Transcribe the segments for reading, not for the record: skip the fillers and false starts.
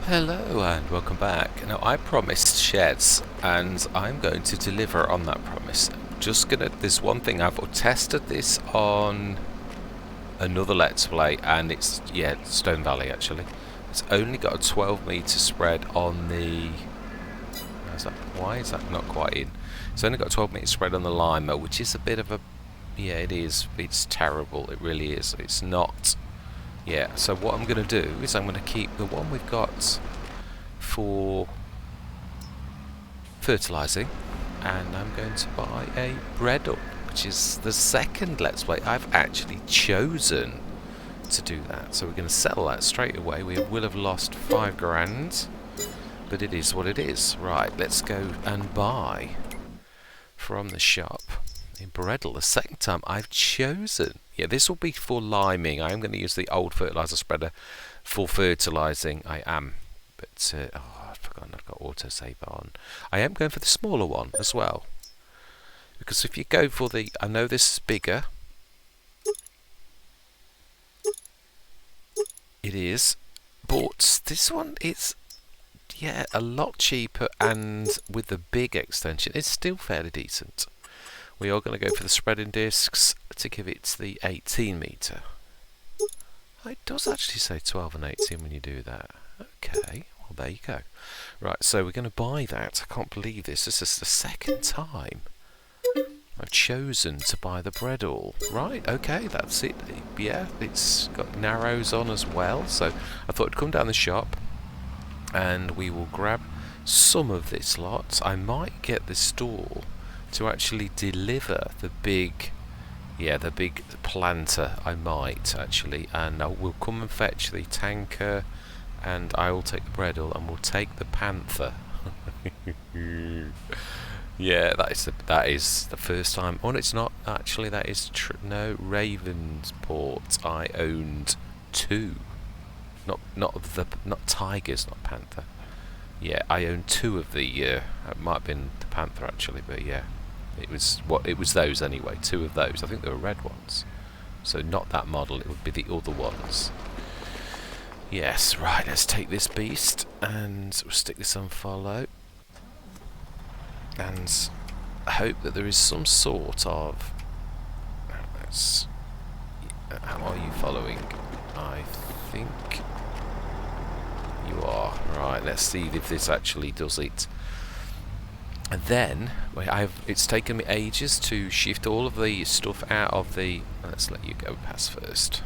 Hello and welcome back. Now I promised sheds and I'm going to deliver on that promise. There's one thing, I've tested this on another Let's Play and it's, Stone Valley actually. It's only got a 12 meter spread on the... Why is that not quite in? It's only got a 12 meter spread on the Lima, which is a bit of a... Yeah, it is. It's terrible. It really is. It's not... Yeah, so what I'm going to do is I'm going to keep the one we've got for fertilising, and I'm going to buy a Bredel, which is the second Let's Play I've actually chosen to do that. So we're going to settle that straight away. We will have lost 5 grand, but it is what it is. Right, let's go and buy from the shop a Bredel, the second time I've chosen. Yeah, this will be for liming. I am going to use the old fertiliser spreader for fertilising. I am. But, I've forgotten I've got autosave on. I am going for the smaller one as well. Because if you go for the... I know this is bigger. It is. But this one is, yeah, a lot cheaper, and with the big extension, it's still fairly decent. We are going to go for the spreading discs to give it the 18 metre. It does actually say 12 and 18 when you do that. Okay, well there you go. Right, so we're going to buy that. I can't believe this. This is the second time I've chosen to buy the Bredel. Right, okay, that's it. Yeah, it's got narrows on as well. So I thought I'd come down the shop and we will grab some of this lot. I might get the store to actually deliver the big planter. I might actually, and we'll come and fetch the tanker, and I will take the Bredel, and we'll take the Panther. Yeah, that is the first time. Oh, no, it's not actually. That is no, Ravensport. I owned 2, not tigers, not panther. Yeah, I owned 2 of the. It might have been the Panther actually, but yeah. It was those anyway, 2 of those. I think they were red ones. So not that model, it would be the other ones. Yes, right, let's take this beast and we'll stick this on follow. And hope that there is some sort of... How are you following? I think you are. Right, let's see if this actually does it. And then it's taken me ages to shift all of the stuff out of the... Let's let you go past first.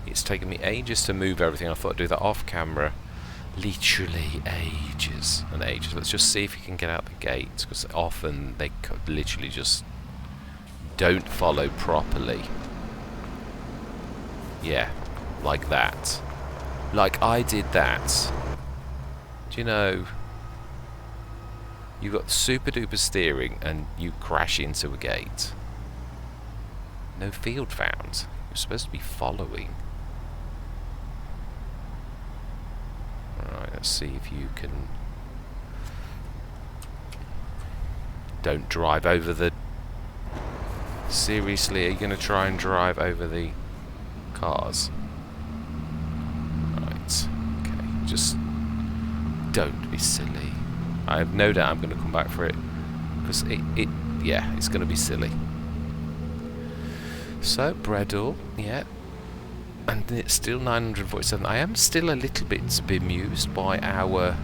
It's taken me ages to move everything. I thought I'd do that off camera. Literally ages and ages. Let's just see if we can get out the gate, because often they literally just don't follow properly. Yeah, like that. Like I did that. Do you know... You've got super duper steering and you crash into a gate. No field found. You're supposed to be following. Alright, let's see if you can... Don't drive over the... Seriously, are you going to try and drive over the cars? Right, okay, just don't be silly. I have no doubt I'm going to come back for it, because it's going to be silly. So, Bredel, yeah, and it's still 947. I am still a little bit bemused by our...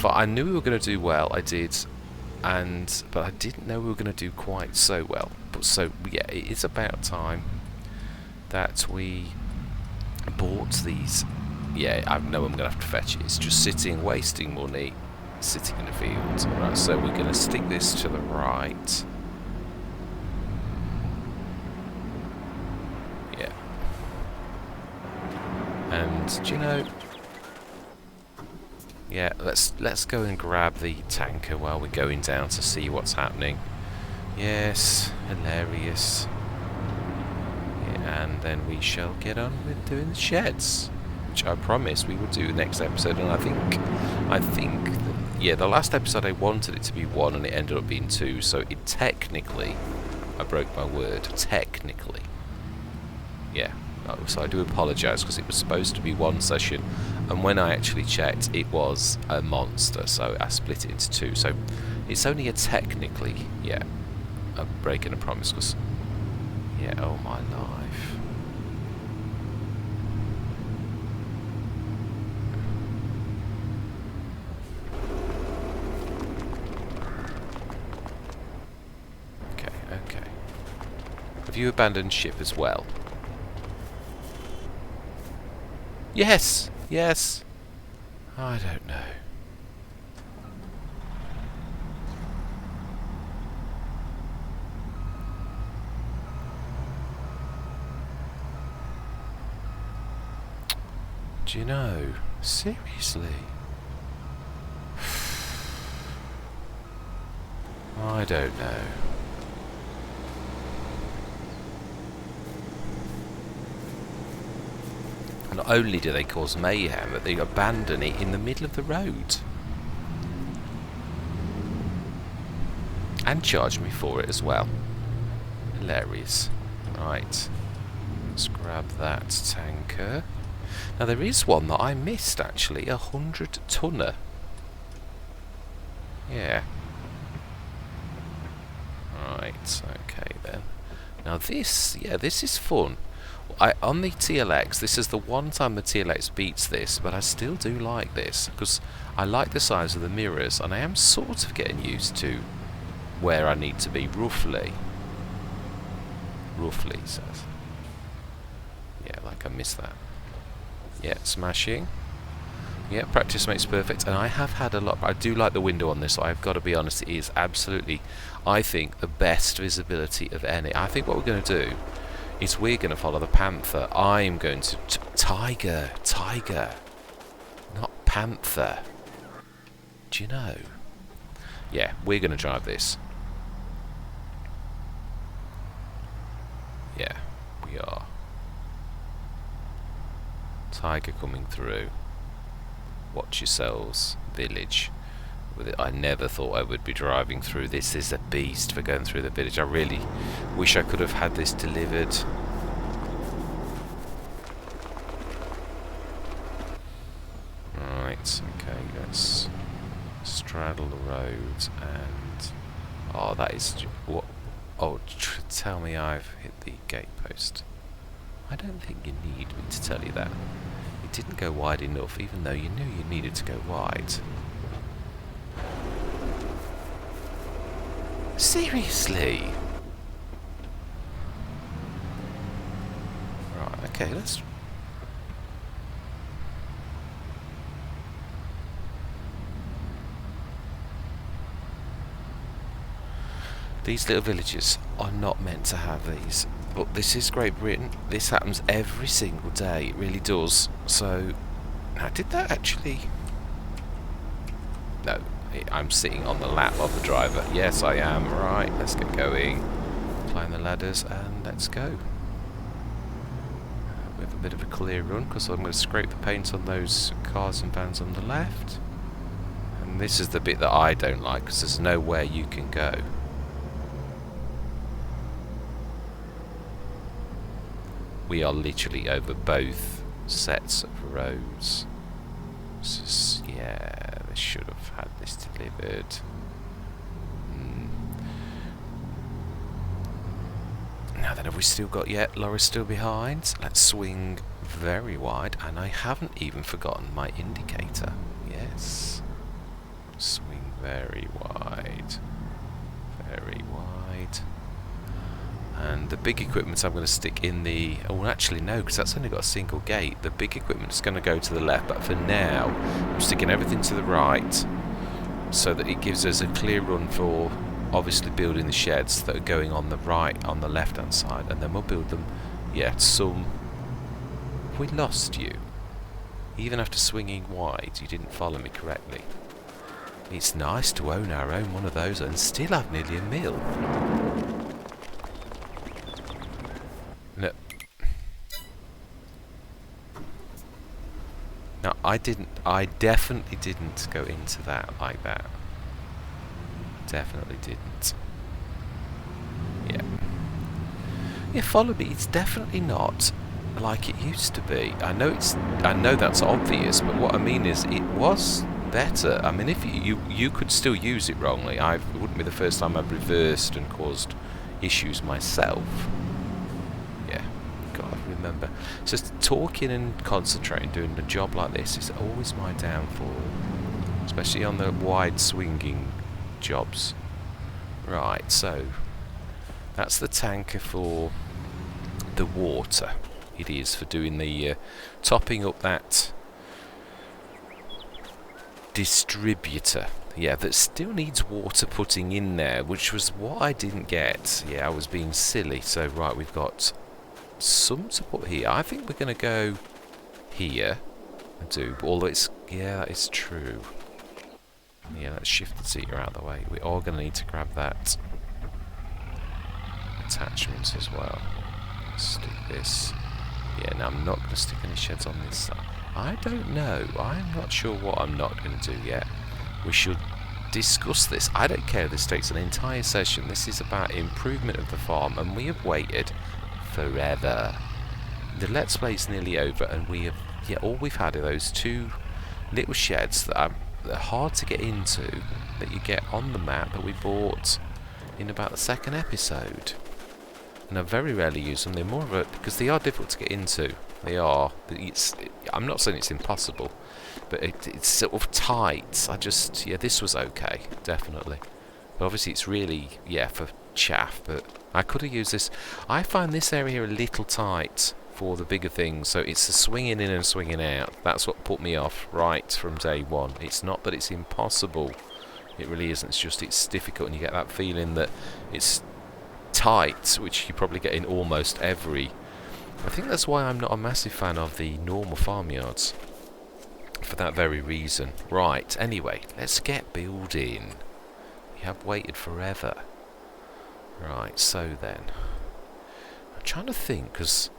I knew we were going to do well, I did, but I didn't know we were going to do quite so well. But so, yeah, it is about time that we bought these. Yeah, I know I'm going to have to fetch it. It's just sitting, wasting money. Sitting in a field. Right, so we're going to stick this to the right. Yeah. And do you know? Yeah, let's go and grab the tanker while we're going down to see what's happening. Yes, hilarious. Yeah, and then we shall get on with doing the sheds, which I promised we would do the next episode, and I think that, yeah, the last episode I wanted it to be 1 and it ended up being 2, so it technically, I broke my word, technically. Yeah, so I do apologise, because it was supposed to be 1 session And when I actually checked, it was a monster, so I split it into two. So it's only a technically, yeah, a breaking a promise, because, yeah, oh my life. Okay, okay. Have you abandoned ship as well? Yes, yes. I don't know. Do you know? Seriously? I don't know. Not only do they cause mayhem, but they abandon it in the middle of the road. And charge me for it as well. Hilarious. Right. Let's grab that tanker. Now there is one that I missed actually, 100-tonner. Yeah. Right, okay then. Now this, yeah, this is fun. On the TLX, this is the one time the TLX beats this, but I still do like this, because I like the size of the mirrors, and I am sort of getting used to where I need to be, roughly. Roughly, it says. Yeah, like I missed that. Yeah, smashing. Yeah, practice makes perfect, and I have had a lot. I do like the window on this, I've got to be honest, it is absolutely, I think, the best visibility of any. I think what we're going to do is we're going to follow the Panther. I'm going to... Tiger, not Panther. Do you know? Yeah, we're going to drive this. Yeah, we are. Tiger coming through. Watch yourselves, village. With it, I never thought I would be driving through this. This is a beast for going through the village. I really wish I could have had this delivered. Right, okay, let's straddle the road and... Oh, that is... What? Oh, tell me I've hit the gatepost. I don't think you need me to tell you that. It didn't go wide enough, even though you knew you needed to go wide. Seriously? Right, okay, let's... These little villages are not meant to have these. But this is Great Britain. This happens every single day. It really does. So, now did that actually... No. I'm sitting on the lap of the driver. Yes, I am. Right, let's get going. Climb the ladders and let's go. We have a bit of a clear run because I'm going to scrape the paint on those cars and vans on the left. And this is the bit that I don't like because there's nowhere you can go. We are literally over both sets of roads. Just, yeah, they should have had this delivered. Now then, have we still got yet? Laura's still behind. Let's swing very wide, and I haven't even forgotten my indicator. Yes. Swing very wide. Very wide. And the big equipment I'm going to stick in the... Oh, actually no, because that's only got a single gate. The big equipment's going to go to the left, but for now I'm sticking everything to the right so that it gives us a clear run for obviously building the sheds that are going on the right, on the left hand side, and then we'll build them. Yeah, some... We lost you. Even after swinging wide, you didn't follow me correctly. It's nice to own our own one of those and still have nearly a mil. No. No, I definitely didn't go into that like that. Definitely didn't. Yeah. Yeah, follow me. It's definitely not like it used to be. I know that's obvious, but what I mean is it was better. I mean, if you could still use it wrongly. It wouldn't be the first time I've reversed and caused issues myself. Yeah, gotta remember. Just talking and concentrating, doing a job like this is always my downfall, especially on the wide swinging jobs. Right, so that's the tanker for the water. It is for doing the topping up that distributor. Yeah, that still needs water putting in there, which was what I didn't get. Yeah, I was being silly. So right, we've got some to put here. I think we're going to go here and do, although it's, yeah, that is true. Yeah, let's shift the seat out of the way. We are going to need to grab that attachment as well. Stick this. Yeah, now I'm not going to stick any sheds on this side. I don't know. I'm not sure what I'm not going to do yet. We should discuss this. I don't care if this takes an entire session. This is about improvement of the farm, and we have waited forever. The Let's Play's nearly over, and we have, yeah, all we've had are those two little sheds that are hard to get into, that you get on the map, that we bought in about the second episode. And I very rarely use them. They're more of a, because they are difficult to get into. They are. I'm not saying it's impossible, but it's sort of tight. Yeah, this was okay, definitely. But obviously it's really, yeah, for chaff. But I could have used this. I find this area here a little tight for the bigger things. So it's the swinging in and swinging out. That's what put me off right from day one. It's not that it's impossible. It really isn't. It's just it's difficult, and you get that feeling that it's tight, which you probably get in almost every. I think that's why I'm not a massive fan of the normal farmyards, for that very reason. Right, anyway, let's get building. We have waited forever. Right, so then I'm trying to think, because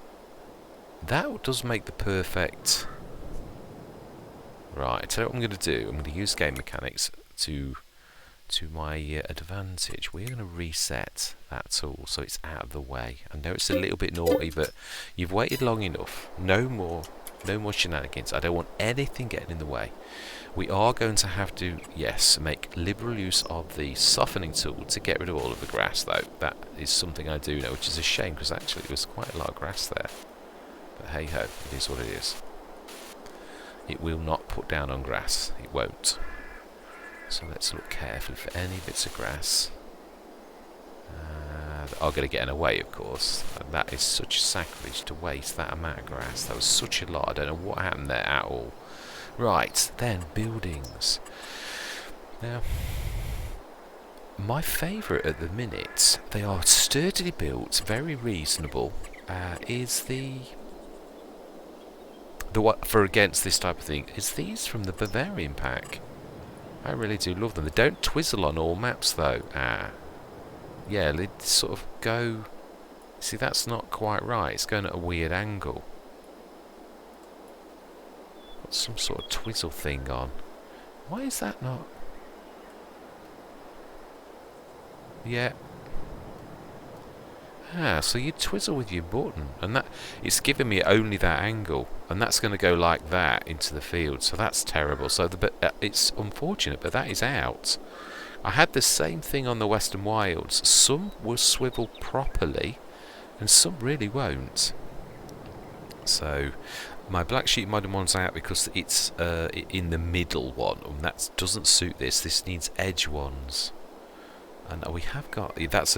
that does make the perfect. Right, so what I'm going to do, I'm going to use game mechanics to my advantage. We're going to reset that tool so it's out of the way. I know it's a little bit naughty, but you've waited long enough. No more shenanigans. I don't want anything getting in the way. We are going to have to, yes, make liberal use of the softening tool to get rid of all of the grass, though. That is something I do know, which is a shame, because actually there was quite a lot of grass there. But hey ho, it is what it is. It will not put down on grass. It won't. So let's look carefully for any bits of grass. That are going to get in the way, of course. And that is such sacrilege to waste that amount of grass. That was such a lot. I don't know what happened there at all. Right, then buildings. Now, my favourite at the minute, they are sturdily built, very reasonable, is the what for against this type of thing, is these from the Bavarian pack. I really do love them. They don't twizzle on all maps, though. Yeah, they sort of go. See, that's not quite right. It's going at a weird angle. Got some sort of twizzle thing on. Why is that not? Yeah. So you twizzle with your button, and that it's giving me only that angle, and that's going to go like that into the field. So that's terrible. So it's unfortunate, but that is out. I had the same thing on the Western Wilds. Some will swivel properly, and some really won't. So my Black Sheep Modern one's out because it's in the middle one, and that doesn't suit this. This needs edge ones. And we have got, that's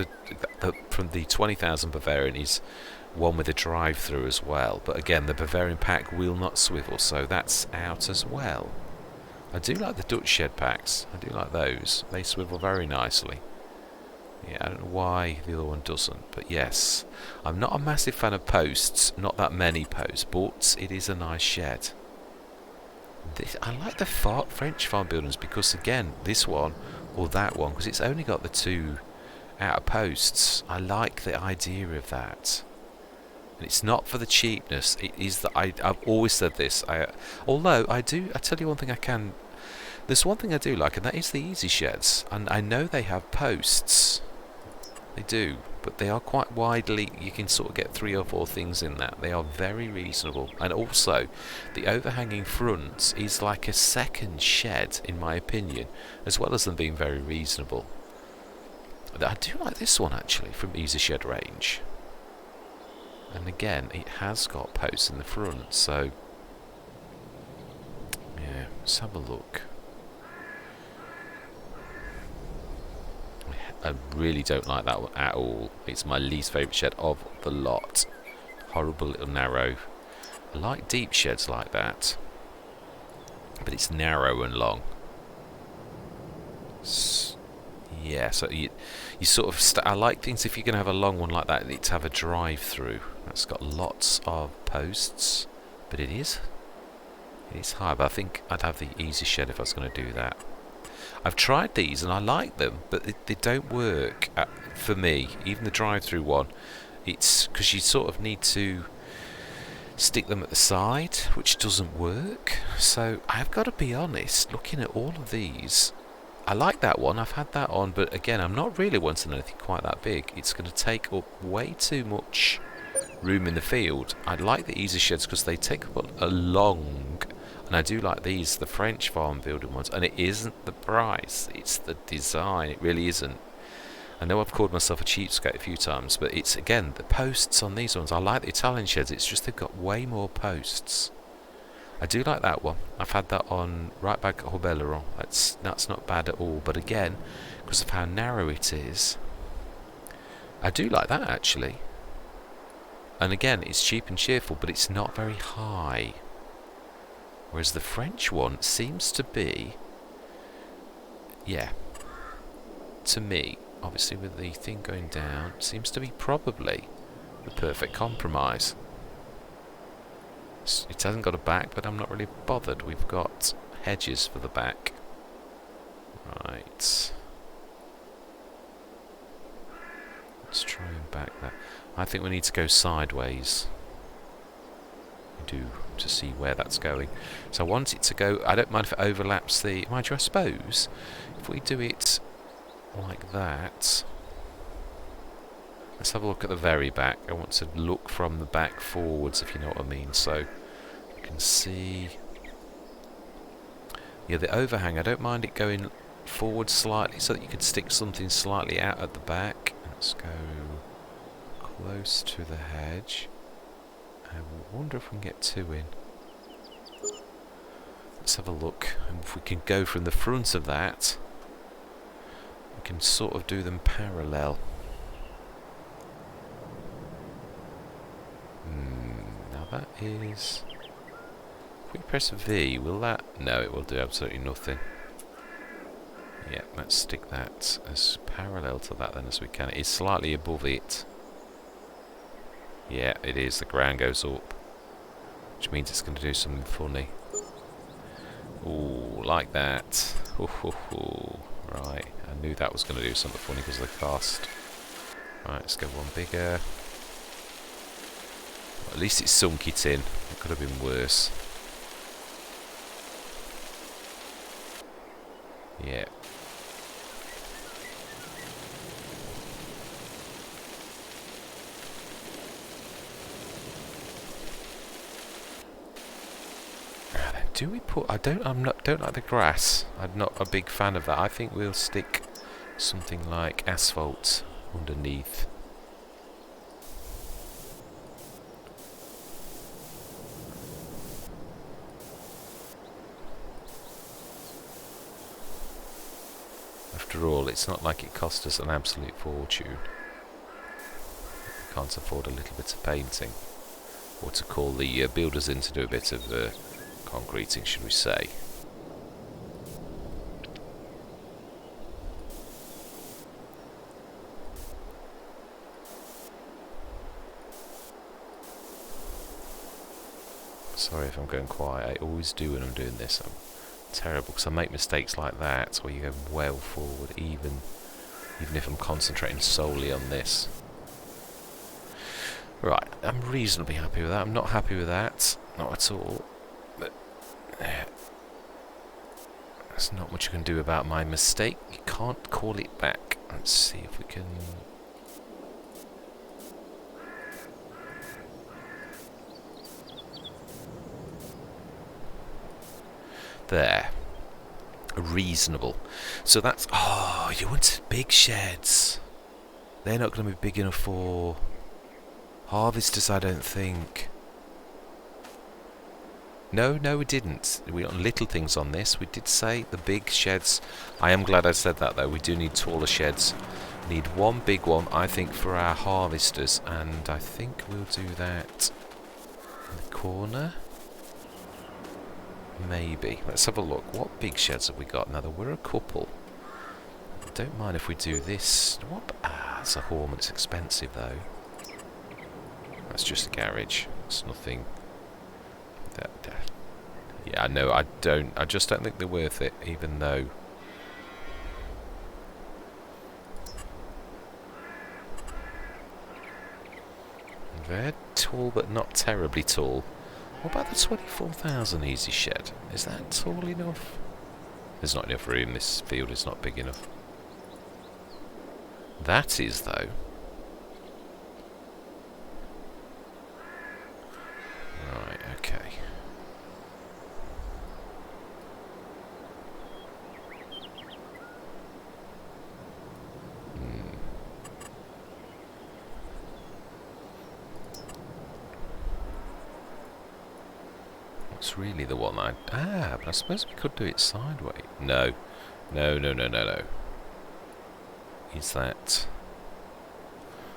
from the 20,000 Bavarian is one with a drive-through as well. But again, the Bavarian pack will not swivel, so that's out as well. I do like the Dutch shed packs. I do like those. They swivel very nicely. Yeah, I don't know why the other one doesn't, but yes. I'm not a massive fan of posts, not that many posts, but it is a nice shed. I like the French farm buildings because, again, this one or that one, because it's only got the two outer posts. I like the idea of that. And it's not for the cheapness. It is that I've always said this. Although I tell you one thing I can. There's one thing I do like, and that is the easy sheds. And I know they have posts. They do. but they are quite widely, you can sort of get 3 or 4 things in that. They are very reasonable, and also the overhanging front is like a second shed in my opinion, as well as them being very reasonable. I do like this one actually from Easy Shed range, and again it has got posts in the front, so yeah, let's have a look. I really don't like that one at all. It's my least favourite shed of the lot. Horrible little narrow. I like deep sheds like that, but it's narrow and long. Yeah, so you sort of... I like things, if you're going to have a long one like that, to have a drive-through. That's got lots of posts, but it is high, but I think I'd have the Easy Shed if I was going to do that. I've tried these and I like them, but they don't work for me. Even the drive-through one, it's because you sort of need to stick them at the side, which doesn't work. So I've got to be honest, looking at all of these, I like that one. I've had that on, but again, I'm not really wanting anything quite that big. It's going to take up way too much room in the field. I like the Easy Sheds because they take up a long... And I do like these, the French farm building ones, and it isn't the price, it's the design. It really isn't. I know I've called myself a cheapskate a few times, but it's, again, the posts on these ones. I like the Italian sheds, it's just they've got way more posts. I do like that one. I've had that on right back at Hobeleron. That's not bad at all, but again, because of how narrow it is, I do like that actually. And again, it's cheap and cheerful, but it's not very high. Whereas the French one seems to be, yeah, to me, obviously with the thing going down, seems to be probably the perfect compromise. It hasn't got a back, but I'm not really bothered. We've got hedges for the back. Right. Let's try and back that. I think we need to go sideways. To see where that's going. So I want it to go, I don't mind if it overlaps the... Mind you, I suppose if we do it like that, let's have a look at the very back. I want to look from the back forwards, if you know what I mean. So you can see, yeah, the overhang, I don't mind it going forward slightly so that you can stick something slightly out at the back. Let's go close to the hedge. I wonder if we can get 2 in. Let's have a look. And if we can go from the front of that, we can sort of do them parallel. Now that is... If we press V, will that... No, it will do absolutely nothing. Yeah, let's stick that as parallel to that then as we can. It is slightly above it. Yeah, it is. The ground goes up, which means it's going to do something funny. Ooh, like that. Right, I knew that was going to do something funny because of the cost. Right, let's go one bigger. Well, at least it's sunk it in. It could have been worse. Yeah. Do we put... don't like the grass. I'm not a big fan of that. I think we'll stick something like asphalt underneath. After all, it's not like it cost us an absolute fortune. We can't afford a little bit of painting, or to call the builders in to do a bit of concreting, should we say. Sorry if I'm going quiet. I always do when I'm doing this. I'm terrible because I make mistakes like that where you go well forward, even if I'm concentrating solely on this. Right, I'm reasonably happy with that. I'm not happy with that, not at all. But there's not much you can do about my mistake. You can't call it back. Let's see if we can... There. Reasonable. So that's... Oh, you want big sheds. They're not going to be big enough for harvesters, I don't think. No, we didn't. We got little things on this. We did say the big sheds. I am glad I said that, though. We do need taller sheds. Need one big one, I think, for our harvesters. And I think we'll do that in the corner. Maybe. Let's have a look. What big sheds have we got? Now, there were a couple. Don't mind if we do this. What? It's a home. It's expensive, though. That's just a garage. It's nothing... Yeah, no, I just don't think they're worth it, even though... They're tall, but not terribly tall. What about the 24,000 easy shed? Is that tall enough? There's not enough room. This field is not big enough. That is, though. Right, okay. It's really the one but I suppose we could do it sideways. No. Is that...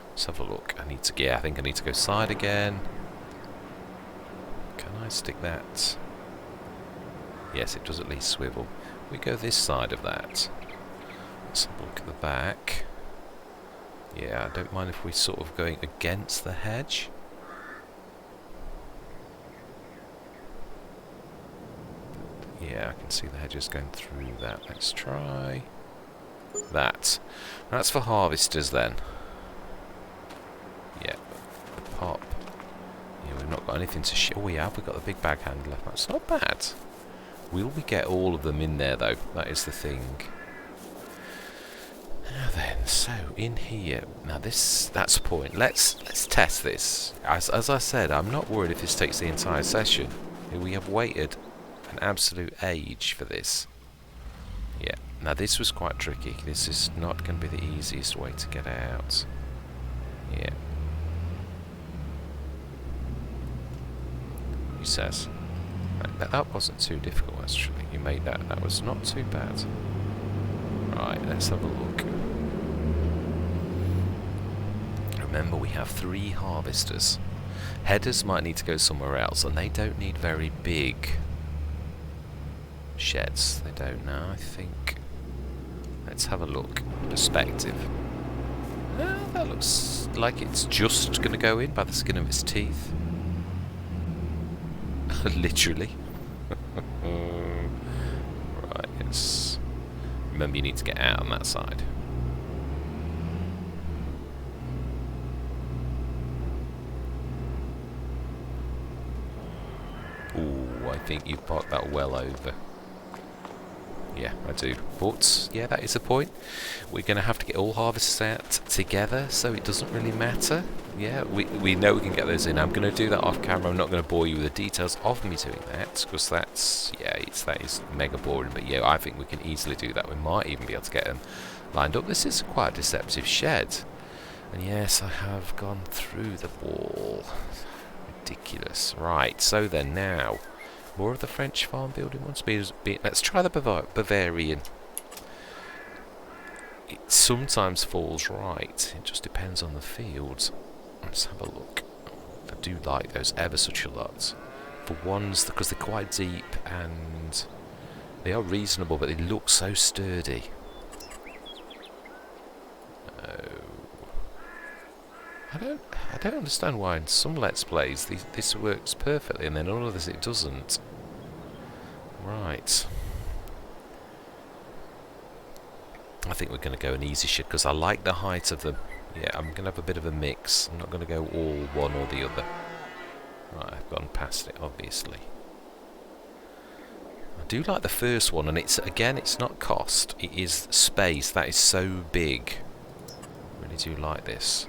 Let's have a look. I think I need to go side again. Can I stick that? Yes, it does at least swivel. We go this side of that. Let's have a look at the back. Yeah, I don't mind if we're sort of going against the hedge. Yeah, I can see the hedges going through that. Let's try that. That's for harvesters then. Yeah, the pop. Yeah, we've not got anything to show. Oh, we have. We've got the big bag handler. That's not bad. Will we get all of them in there though? That is the thing. Now then, so in here. Now that's the point. Let's test this. As I said, I'm not worried if this takes the entire session. We have waited an absolute age for this. Yeah, now this was quite tricky. This is not going to be the easiest way to get out. Yeah. He says. That wasn't too difficult actually. You made that. That was not too bad. Right, let's have a look. Remember, we have 3 harvesters. Headers might need to go somewhere else, and they don't need very big sheds. They don't now, I think. Let's have a look. Perspective. That looks like it's just going to go in by the skin of its teeth. Literally. Right, yes. Remember, you need to get out on that side. Ooh, I think you've parked that well over. Yeah, I do. But, yeah, that is the point. We're going to have to get all harvests out together, so it doesn't really matter. Yeah, we know we can get those in. I'm going to do that off camera. I'm not going to bore you with the details of me doing that, because that's, yeah, that is mega boring. But, yeah, I think we can easily do that. We might even be able to get them lined up. This is quite a deceptive shed. And, yes, I have gone through the wall. Ridiculous. Right, so then now... More of the French farm building ones. Let's try the Bavarian. It sometimes falls right. It just depends on the fields. Let's have a look. I do like those ever such a lot. For ones, because they're quite deep and they are reasonable, but they look so sturdy. I don't understand why in some Let's Plays this works perfectly and then in others it doesn't. Right. I think we're going to go an easy shed because I like the height of them. Yeah, I'm going to have a bit of a mix. I'm not going to go all one or the other. Right, I've gone past it, obviously. I do like the first one, and it's not cost. It is space. That is so big. I really do like this.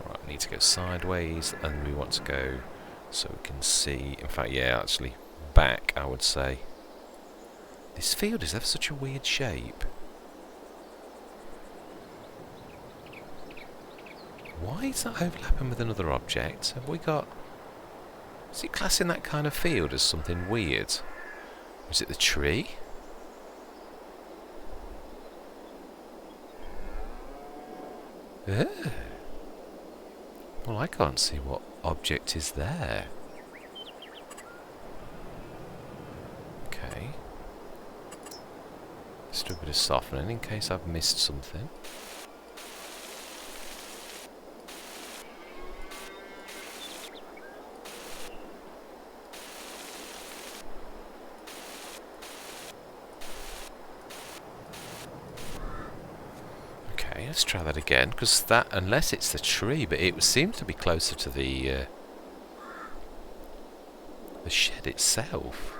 Right, we need to go sideways, and we want to go so we can see. In fact, yeah, actually, back, I would say. This field is ever such a weird shape. Why is that overlapping with another object? Have we got... Is it classing that kind of field as something weird? Is it the tree? Oh. Well, I can't see what object is there. Okay. Let's do a bit of softening in case I've missed something. Let's try that again, because that, unless it's the tree, but it seems to be closer to the shed itself.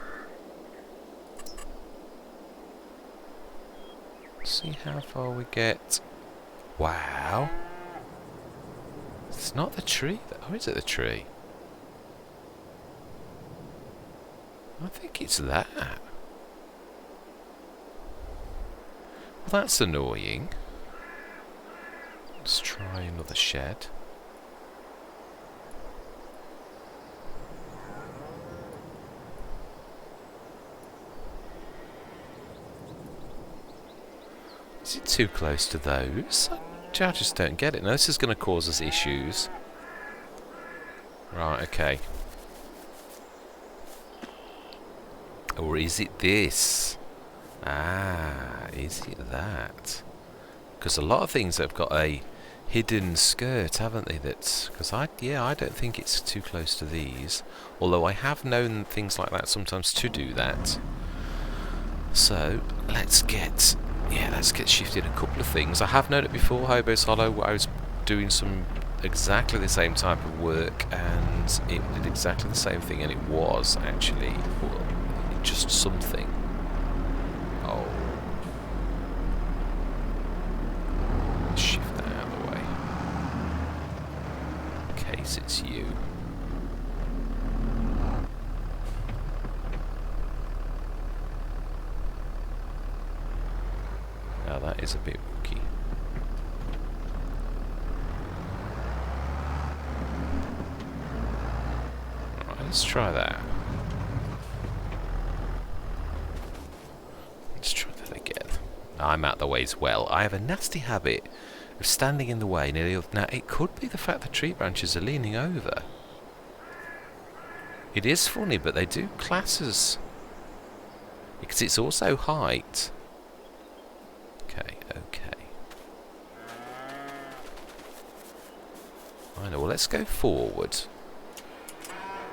Let's see how far we get. Wow. It's not the tree, or is it the tree? I think it's that. Well, that's annoying. Let's try another shed. Is it too close to those? I just don't get it. Now this is going to cause us issues. Right, okay. Or is it this? Ah, is it that? Because a lot of things have got a hidden skirt, haven't they? That's because I don't think it's too close to these. Although I have known things like that sometimes to do that. So let's get shifted a couple of things. I have known it before, Hobo's Hollow, where I was doing some exactly the same type of work, and it did exactly the same thing, and it was actually just something. Oh. Shift that out of the way. In case it's you. Now that is a bit wooky. Right, let's try that. Let's try that again. I'm out the way as well. I have a nasty habit of standing in the way nearly. Now it could be the fact the tree branches are leaning over. It is funny, but they do class as, because it's also height. Okay. I know. Well, let's go forward.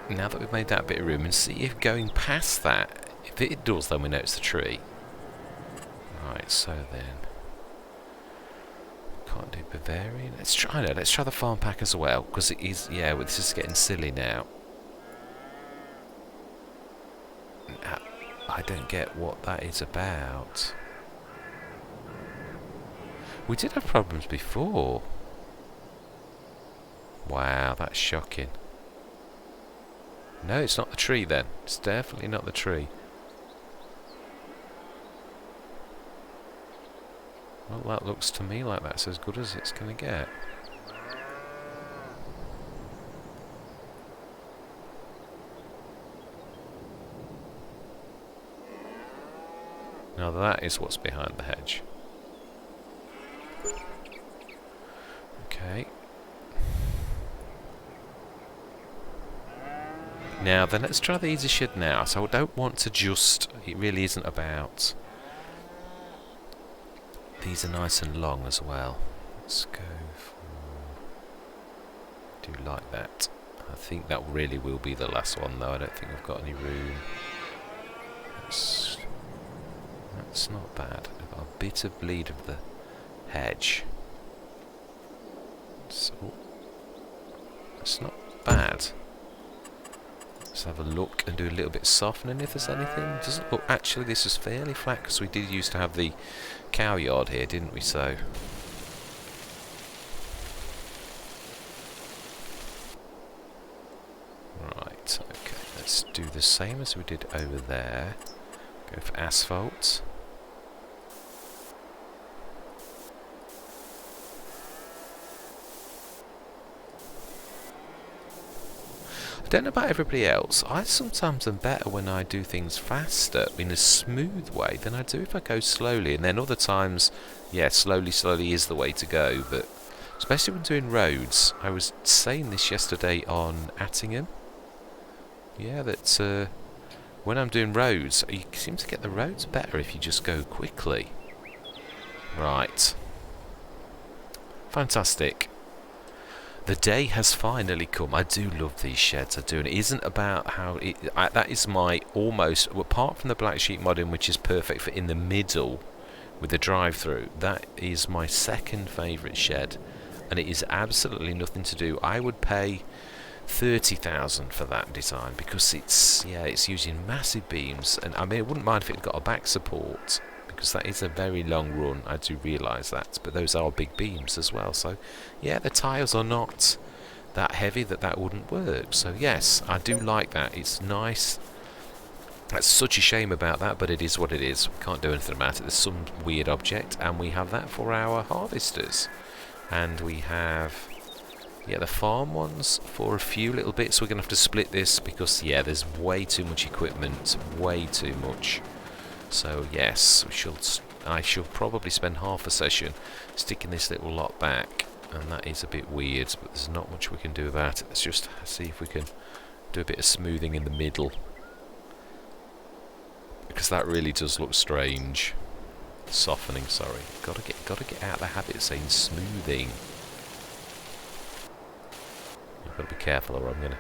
Now that we've made that bit of room, and see if going past that, if it does, then we know it's the tree. Right. So then. Can't do Bavarian. Let's try the farm pack as well, because it is. Yeah, well, this is getting silly now. I don't get what that is about. We did have problems before. Wow, that's shocking. No, it's not the tree then. It's definitely not the tree. Well, that looks to me like that's as good as it's going to get. Now that is what's behind the hedge. Okay. Now then, let's try the easy shed now. So I don't want to just... It really isn't about... These are nice and long as well. Let's go for... Do like that. I think that really will be the last one though. I don't think I've got any room. That's not bad. I've got a bit of bleed of the hedge. So, it's not bad. Let's have a look and do a little bit of softening if there's anything. Doesn't look. Actually, this is fairly flat because we did used to have the cow yard here, didn't we? So. Right. Okay. Let's do the same as we did over there. Go Go for asphalt. I don't know about everybody else. I sometimes am better when I do things faster in a smooth way than I do if I go slowly. And then other times, yeah, slowly is the way to go. But especially when doing roads, I was saying this yesterday on Attingham. Yeah, that when I'm doing roads, you seem to get the roads better if you just go quickly. Right. Fantastic. The day has finally come. I do love these sheds, I do, and it isn't about how that is my almost, apart from the black sheep modding, which is perfect for in the middle with the drive-through, that is my second favourite shed, and it is absolutely nothing to do. I would pay 30,000 for that design because it's using massive beams, and I mean, I wouldn't mind if it got a back support, because that is a very long run, I do realise that, but those are big beams as well, so yeah, the tiles are not that heavy that wouldn't work, so yes, I do like that, it's nice. That's such a shame about that, but it is what it is, we can't do anything about it. There's some weird object, and we have that for our harvesters, and we have the farm ones for a few little bits. We're going to have to split this because there's way too much equipment, way too much. So yes, I shall probably spend half a session sticking this little lot back, and that is a bit weird, but there's not much we can do about it. Let's just see if we can do a bit of smoothing in the middle, because that really does look strange. Softening, sorry. Gotta get out of the habit of saying smoothing. I've got to be careful, or I'm gonna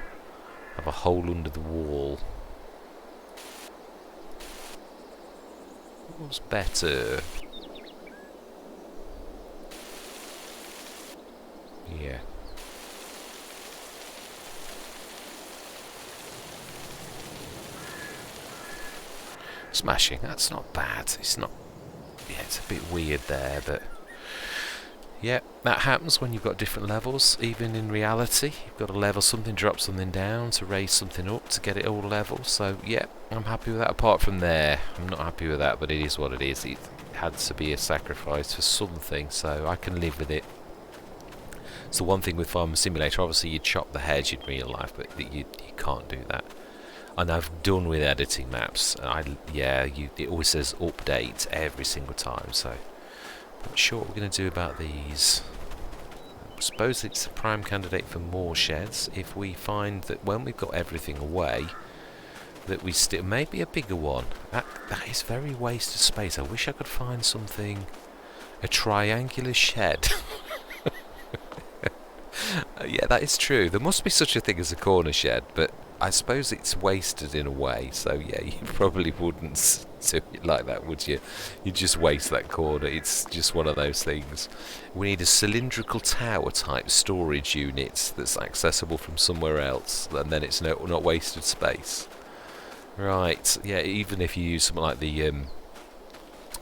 have a hole under the wall. What's better? Yeah. Smashing, that's not bad. It's not... yeah, it's a bit weird there, but... yeah, that happens when you've got different levels. Even in reality, you've got to level something, drop something down to raise something up to get it all level. So yeah, I'm happy with that. Apart from there, I'm not happy with that, but it is what it is. It had to be a sacrifice for something, so I can live with it. It's the one thing with Farming Simulator. Obviously, you chop the hedge in real life, but you can't do that. And I've done with editing maps. It always says update every single time, so I'm not sure what we're going to do about these. I suppose it's a prime candidate for more sheds if we find that when we've got everything away, that we still maybe a bigger one. That is very wasted space. I wish I could find something, a triangular shed. Yeah, that is true. There must be such a thing as a corner shed, but I suppose it's wasted in a way, so yeah, you probably wouldn't do it like that, would you? You'd just waste that corner. It's just one of those things. We need a cylindrical tower type storage unit that's accessible from somewhere else, and then it's not wasted space. Right, yeah, even if you use something like the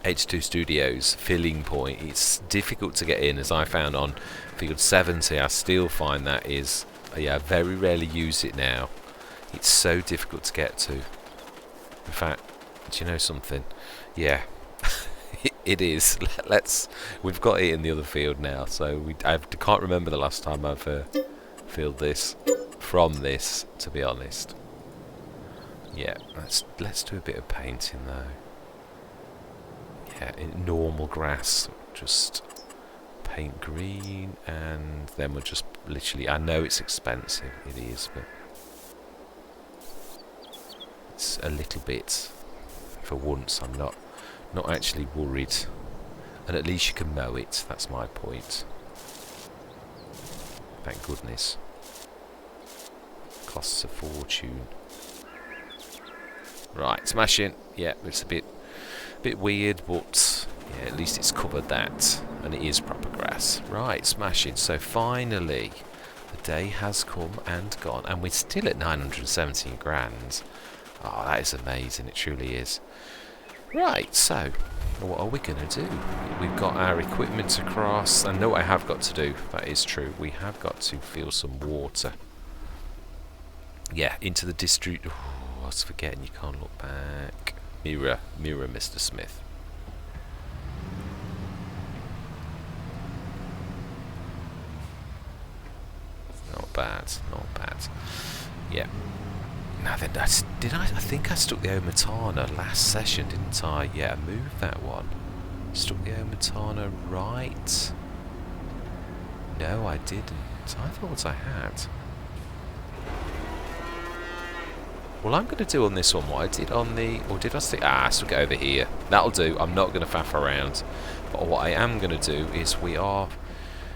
H2 Studios filling point, it's difficult to get in, as I found on field 70. I still find that is, I very rarely use it now. It's so difficult to get to. In fact, do you know something? Yeah, it is. We've got it in the other field now, so I can't remember the last time I've filled this from this, to be honest. Yeah, let's do a bit of painting though. Yeah, in normal grass, just paint green, and then we'll just literally, I know it's expensive, it is, but it's a little bit, for once I'm not actually worried, and at least you can mow it, that's my point. Thank goodness. Costs a fortune. Right, smashing. Yeah, it's a bit weird, but yeah, at least it's covered that, and it is proper grass. Right, smashing. So finally, the day has come and gone, and we're still at 917 grand. Oh, that is amazing. It truly is. Right, so what are we going to do? We've got our equipment across, and know what I have got to do. That is true. We have got to fill some water. Yeah, into the district. Oh, I was forgetting you can't look back. Mirror, mirror, Mr. Smith. Not bad, not bad. Yeah. Now then, I think I stuck the Omatana last session, didn't I? Yeah, I moved that one. Stuck the Omatana right. No, I didn't. I thought I had. Well, I'm going to do on this one what I did on the... Or did I stick... I stuck it over here. That'll do. I'm not going to faff around. But what I am going to do is we are...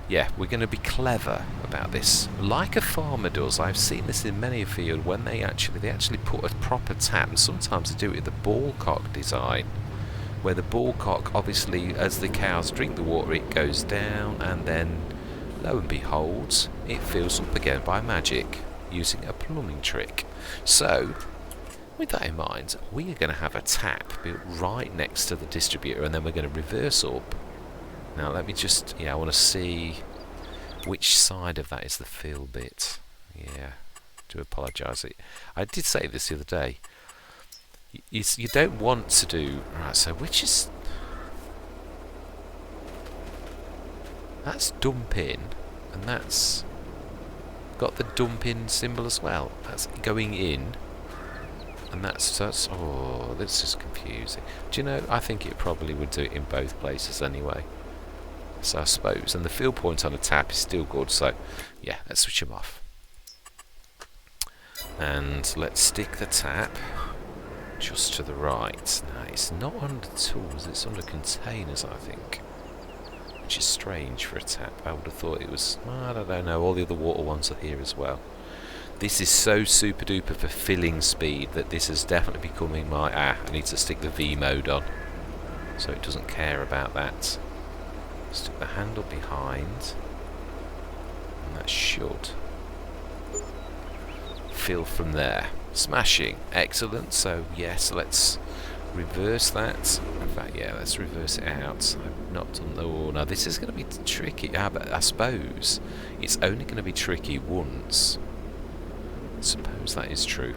Yeah, we're going to be clever about this. Like a farmer does. I've seen this in many a field when they actually put a proper tap. And sometimes they do it with the ballcock design. Where the ballcock, obviously, as the cows drink the water, it goes down. And then, lo and behold, it fills up again by magic. Using a plumbing trick. So, with that in mind, we are going to have a tap built right next to the distributor, and then we're going to reverse up. Now let me just, I want to see which side of that is the fill bit. Yeah, do apologise. I did say this the other day. You don't want to do, right, so which is, that's dump in, and that's got the dump in symbol as well. That's going in, and that's oh, this is confusing. Do you know, I think it probably would do it in both places anyway. So I suppose, and the fill point on the tap is still good, so yeah, let's switch them off. And let's stick the tap just to the right. Now, it's not under tools, it's under containers, I think. Which is strange for a tap. I would have thought it was... I don't know, all the other water ones are here as well. This is so super duper for filling speed that this is definitely becoming my... I need to stick the V mode on. So it doesn't care about that. Stick the handle behind. And that should fill from there. Smashing. Excellent. So yes, let's reverse that. In fact, yeah, let's reverse it out. I've not done the... Oh, no, this is going to be tricky. But I suppose it's only going to be tricky once. I suppose that is true.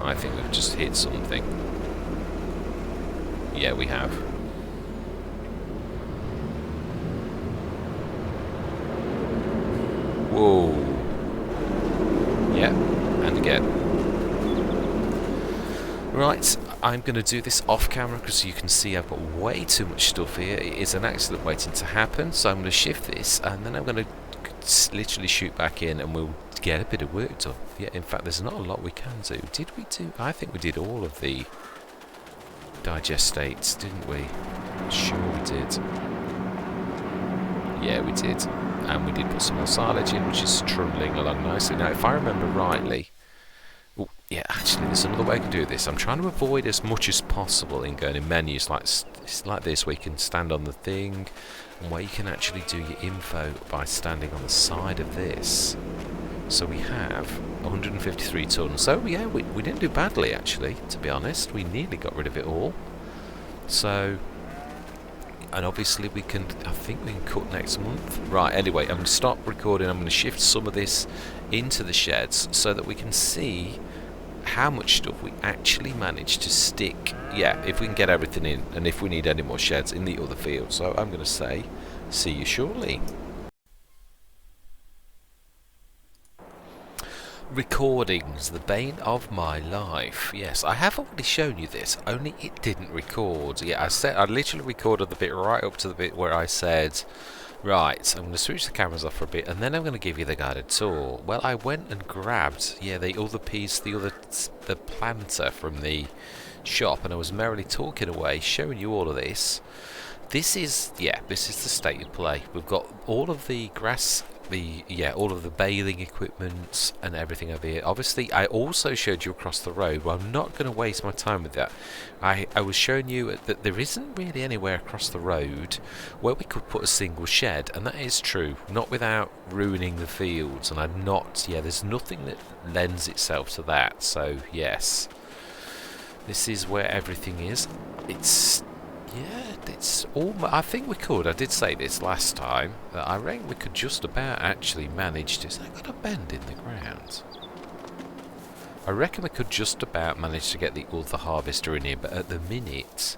I think we've just hit something. Yeah, we have. Whoa. Yeah, and again. Right, I'm going to do this off camera because you can see I've got way too much stuff here. It is an accident waiting to happen, so I'm going to shift this and then I'm going to literally shoot back in and we'll get a bit of work done. Yeah, in fact, there's not a lot we can do. Did we do... I think we did all of the digestates, didn't we? Sure we did. Yeah, we did. And we did put some more silage in, which is trundling along nicely. Now, if I remember rightly... Oh, yeah, actually, there's another way I can do this. I'm trying to avoid as much as possible in going in menus like this, where you can stand on the thing, and where you can actually do your info by standing on the side of this. So we have 153 tonnes. So, yeah, we didn't do badly, actually, to be honest. We nearly got rid of it all. So... And obviously we can, I think we can cut next month. Right, anyway, I'm going to stop recording. I'm going to shift some of this into the sheds so that we can see how much stuff we actually managed to stick. Yeah, if we can get everything in and if we need any more sheds in the other field. So I'm going to say, see you shortly. Recordings, the bane of my life. Yes, I have already shown you this, only it didn't record. Yeah, I literally recorded the bit right up to the bit where I said, right, I'm going to switch the cameras off for a bit and then I'm going to give you the guided tour. Well, I went and grabbed, yeah, the other piece, the planter from the shop, and I was merrily talking away, showing you all of this. This is the state of play. We've got all of the grass, all of the baling equipment and everything over here. Obviously, I also showed you across the road. Well, I'm not going to waste my time with that. I was showing you that there isn't really anywhere across the road where we could put a single shed, and that is true. Not without ruining the fields, and there's nothing that lends itself to that. So, yes. This is where everything is. It's all... I think we could. I did say this last time. That I reckon we could just about actually manage this. I got a bend in the ground. I reckon we could just about manage to get the other harvester in here, but at the minute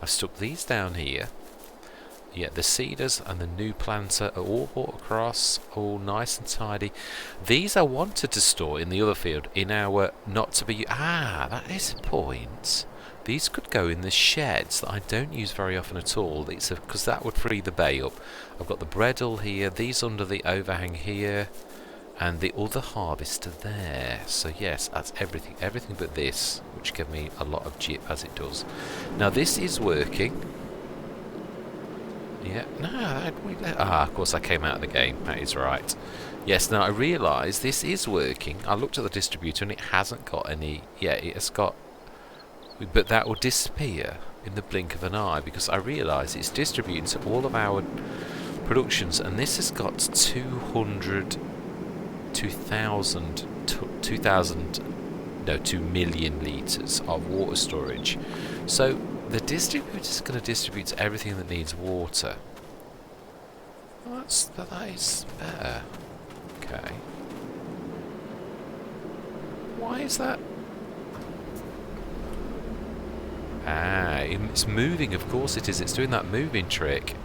I've stuck these down here. Yeah, the seeders and the new planter are all brought across, all nice and tidy. These I wanted to store in the other field, in our not to be... that is a point. These could go in the sheds that I don't use very often at all, because that would free the bay up. I've got the breadle here, these under the overhang here, and the other harvester there. So yes, that's everything but this, which gave me a lot of jip as it does. Now this is working. Yeah, no, of course I came out of the game, that is right. Yes, now I realise this is working. I looked at the distributor and it hasn't got any... Yeah, it has got... But that will disappear in the blink of an eye, because I realise it's distributing to all of our productions, and this has got 2,000, no, 2 million litres of water storage. So the distributor is going to distribute to everything that needs water. Well, that is better. Okay. Why is that? It's moving, of course it is. It's doing that moving trick.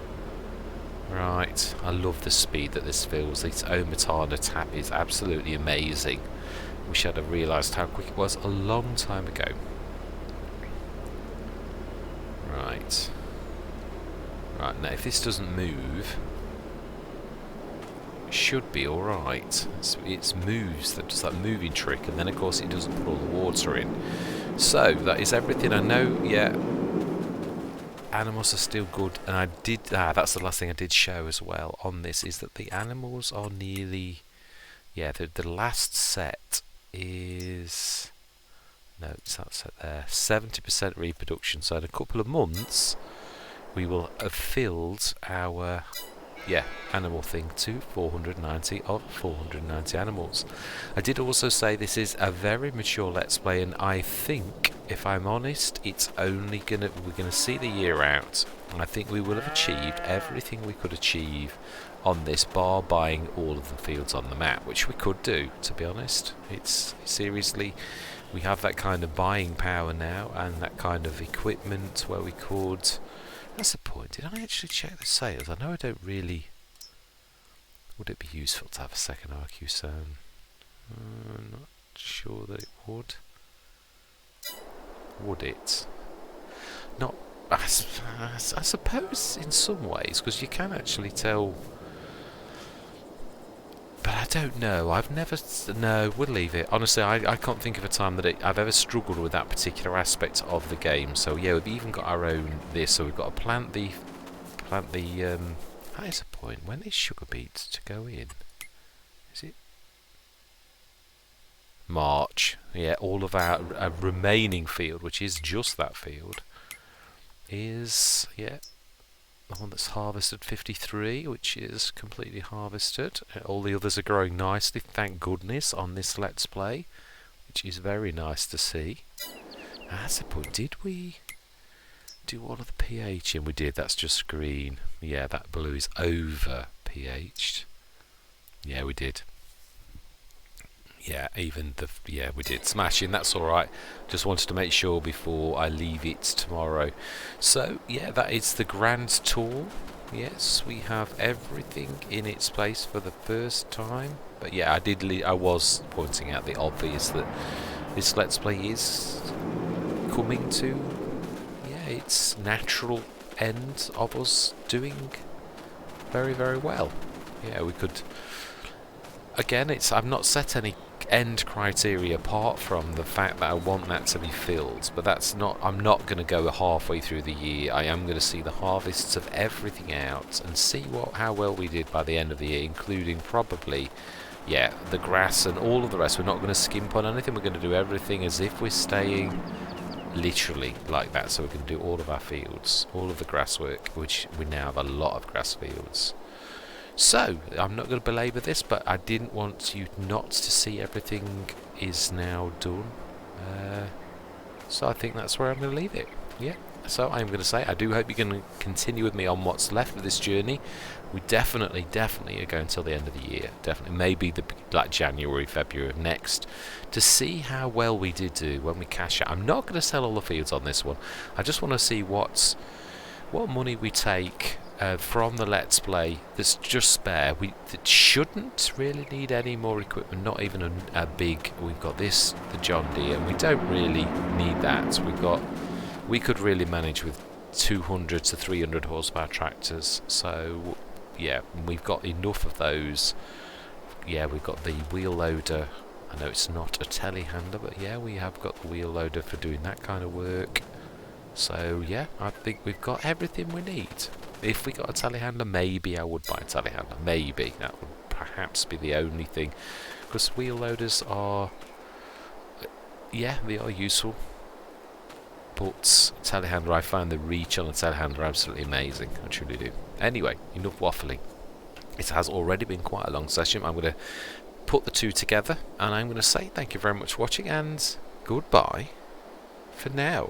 Right. I love the speed that this feels. This Omatana tap is absolutely amazing. Wish I'd have realised how quick it was a long time ago. Right. Right, now if this doesn't move, it should be alright. It moves, that does that moving trick, and then of course it doesn't put all the water in. So, that is everything. I know, yeah, animals are still good, and I did, that's the last thing I did show as well on this, is that the animals are nearly, yeah, the last set is... No, it's that set there. 70% reproduction. So in a couple of months, we will have filled our, animal thing to 490 of 490 animals. I did also say this is a very mature Let's Play, and I think, if I'm honest, it's only we're gonna see the year out, and I think we will have achieved everything we could achieve on this, bar buying all of the fields on the map, which we could do, to be honest. It's seriously... We have that kind of buying power now, and that kind of equipment where we could... That's the point. Did I actually check the sales? I know I don't really... Would it be useful to have a second RQ sound? I'm not sure that it would. Would it? Not... I suppose in some ways, because you can actually tell... But I don't know. I've never... No, we'll leave it. Honestly, I can't think of a time that I've ever struggled with that particular aspect of the game. So yeah, we've even got our own this. So we've got to plant the... That is a point. When is sugar beets to go in? Is it March? Yeah, all of our remaining field, which is just that field, is... Yeah. The one that's harvested 53, which is completely harvested. All the others are growing nicely, thank goodness, on this Let's Play, which is very nice to see. That's the point. Did we do all of the pH in? We did. That's just green. Yeah, that blue is over pH'd. Yeah, we did. Yeah, even the... Yeah, we did. Smashing, that's alright. Just wanted to make sure before I leave it tomorrow. So, yeah, that is the grand tour. Yes, we have everything in its place for the first time. But yeah, I was pointing out the obvious that this Let's Play is coming to, yeah, its natural end of us doing very, very well. Yeah, we could... Again, I've not set any end criteria apart from the fact that I want that to be filled, but that's not... I'm not going to go halfway through the year. I am going to see the harvests of everything out and see how well we did by the end of the year, including probably, yeah, the grass and all of the rest. We're not going to skimp on anything. We're going to do everything as if we're staying literally like that, so we can do all of our fields, all of the grass work, which we now have a lot of grass fields. So, I'm not going to belabor this, but I didn't want you not to see everything is now done. So I think that's where I'm going to leave it. Yeah. So I'm going to say I do hope you can continue with me on what's left of this journey. We definitely are going till the end of the year. Definitely, maybe like January, February of next, to see how well we did do when we cash out. I'm not going to sell all the fields on this one. I just want to see what money we take from the Let's Play that's just spare. That shouldn't really need any more equipment, not even a big. We've got the John Deere, and we don't really need that. We could really manage with 200 to 300 horsepower tractors. So yeah, we've got enough of those. Yeah, we've got the wheel loader. I know it's not a telehandler, but yeah, we have got the wheel loader for doing that kind of work. So yeah, I think we've got everything we need. If we got a telehandler, maybe I would buy a telehandler. Maybe that would perhaps be the only thing, because wheel loaders are, yeah, they are useful. But telehandler, I find the reach on a telehandler absolutely amazing. I truly do. Anyway, enough waffling. It has already been quite a long session. I'm going to put the two together, and I'm going to say thank you very much for watching, and goodbye for now.